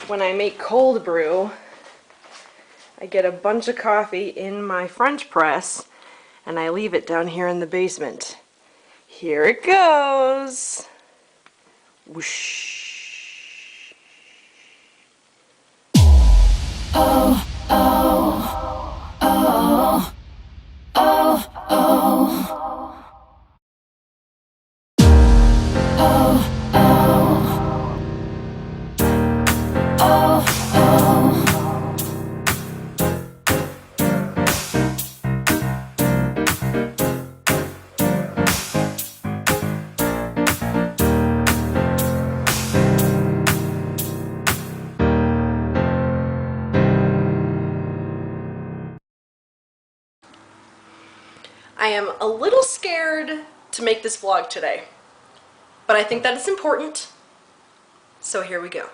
when I make cold brew, I get a bunch of coffee in my French press and I leave it down here in the basement. Here it goes. Whoosh. Oh, oh, oh, oh, oh. I am a little scared to make this vlog today, but I think that it's important, so here we go.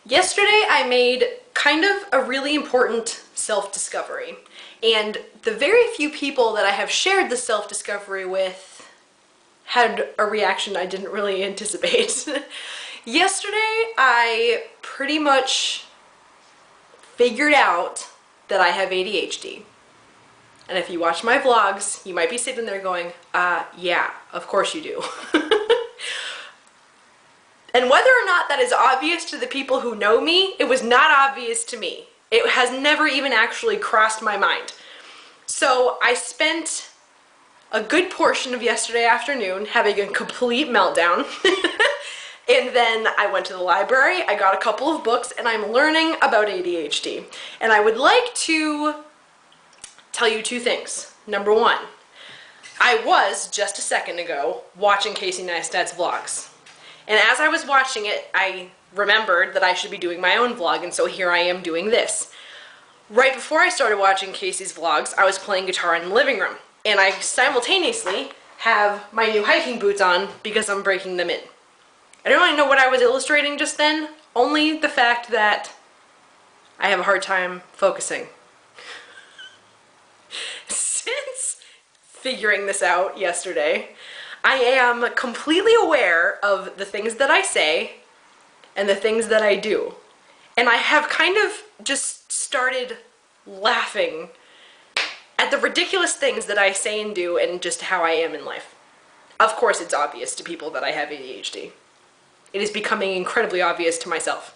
Yesterday I made kind of a really important self-discovery, and the very few people that I have shared the self-discovery with had a reaction I didn't really anticipate. Yesterday I pretty much figured out that I have ADHD. And if you watch my vlogs, you might be sitting there going, yeah, of course you do. And whether or not that is obvious to the people who know me, it was not obvious to me. It has never even actually crossed my mind. So I spent a good portion of yesterday afternoon having a complete meltdown. And then I went to the library, I got a couple of books, and I'm learning about ADHD. And I would like to tell you two things. Number one, I was, just a second ago, watching Casey Neistat's vlogs. And as I was watching it, I remembered that I should be doing my own vlog, and so here I am doing this. Right before I started watching Casey's vlogs, I was playing guitar in the living room, and I simultaneously have my new hiking boots on because I'm breaking them in. I don't really know what I was illustrating just then, only the fact that I have a hard time focusing. Since figuring this out yesterday, I am completely aware of the things that I say and the things that I do. And I have kind of just started laughing at the ridiculous things that I say and do and just how I am in life. Of course, it's obvious to people that I have ADHD. It is becoming incredibly obvious to myself.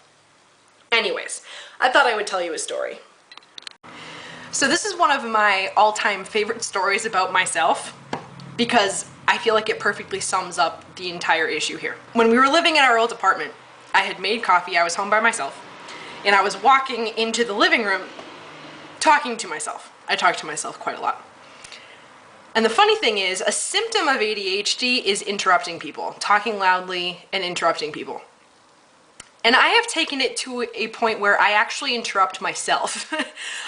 Anyways, I thought I would tell you a story. So this is one of my all-time favorite stories about myself because I feel like it perfectly sums up the entire issue here. When we were living in our old apartment, I had made coffee, I was home by myself, and I was walking into the living room talking to myself. I talk to myself quite a lot. And the funny thing is, a symptom of ADHD is interrupting people, talking loudly and interrupting people. And I have taken it to a point where I actually interrupt myself.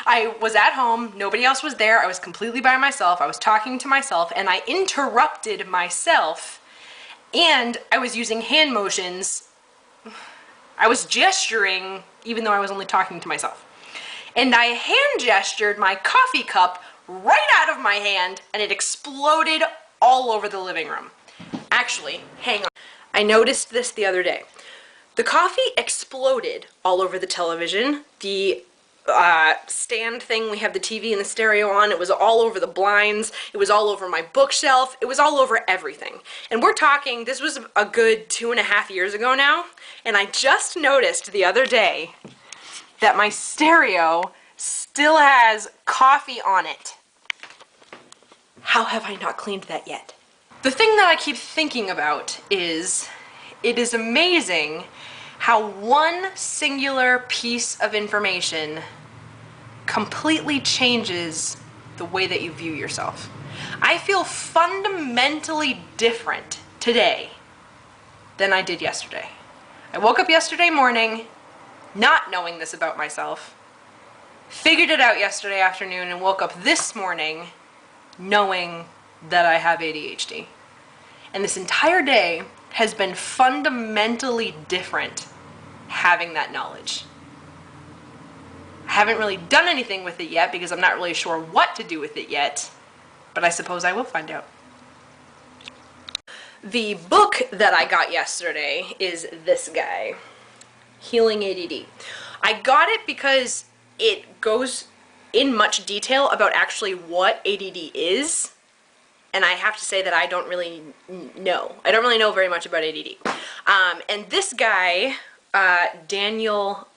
I was at home, nobody else was there, I was completely by myself, I was talking to myself, and I interrupted myself, and I was using hand motions. I was gesturing even though I was only talking to myself. And I hand gestured my coffee cup right out of my hand, and it exploded all over the living room. Actually, hang on. I noticed this the other day. The coffee exploded all over the television, the stand thing, we have the TV and the stereo on, it was all over the blinds, it was all over my bookshelf, it was all over everything. And we're talking, this was a good 2.5 years ago now, and I just noticed the other day that my stereo still has coffee on it. How have I not cleaned that yet? The thing that I keep thinking about is, it is amazing how one singular piece of information completely changes the way that you view yourself. I feel fundamentally different today than I did yesterday. I woke up yesterday morning not knowing this about myself, figured it out yesterday afternoon, and woke up this morning knowing that I have ADHD. And this entire day has been fundamentally different having that knowledge. I haven't really done anything with it yet because I'm not really sure what to do with it yet, but I suppose I will find out. The book that I got yesterday is this guy. Healing ADD. I got it because it goes in much detail about actually what ADD is, and I have to say that I don't really know. I don't really know very much about ADD. And this guy, Daniel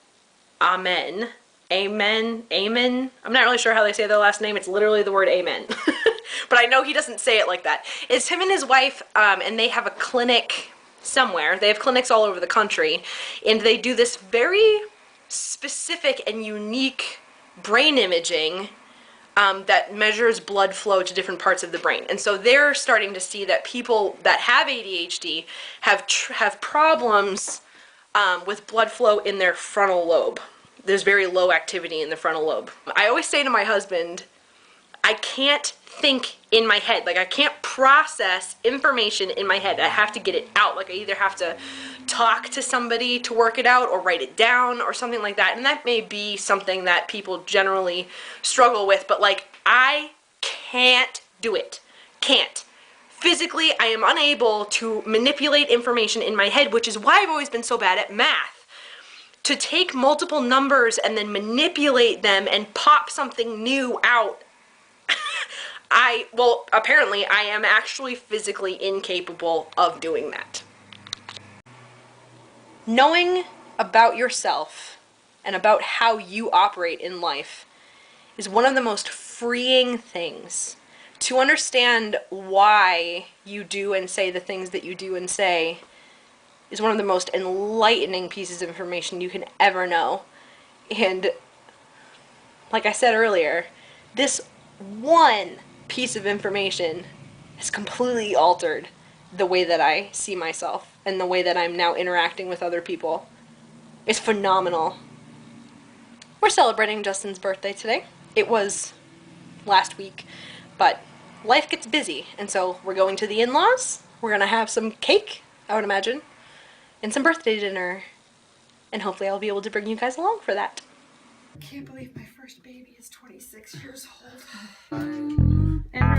Amen, I'm not really sure how they say their last name. It's literally the word amen. But I know he doesn't say it like that. It's him and his wife, and they have a clinic somewhere. They have clinics all over the country, and they do this very specific and unique brain imaging that measures blood flow to different parts of the brain. And so they're starting to see that people that have ADHD have problems with blood flow in their frontal lobe. There's very low activity in the frontal lobe. I always say to my husband, I can't think in my head. Like, I can't process information in my head. I have to get it out. Like, I either have to talk to somebody to work it out or write it down or something like that. And that may be something that people generally struggle with, but like, I can't do it. Can't. Physically, I am unable to manipulate information in my head, which is why I've always been so bad at math. To take multiple numbers and then manipulate them and pop something new out, apparently I am actually physically incapable of doing that. Knowing about yourself and about how you operate in life is one of the most freeing things. To understand why you do and say the things that you do and say is one of the most enlightening pieces of information you can ever know. And like I said earlier, this one piece of information has completely altered the way that I see myself and the way that I'm now interacting with other people. It's phenomenal. We're celebrating Justin's birthday today. It was last week, but life gets busy, and so we're going to the in-laws. We're gonna have some cake, I would imagine, and some birthday dinner, and hopefully I'll be able to bring you guys along for that. I can't believe my first baby is 26 years old. And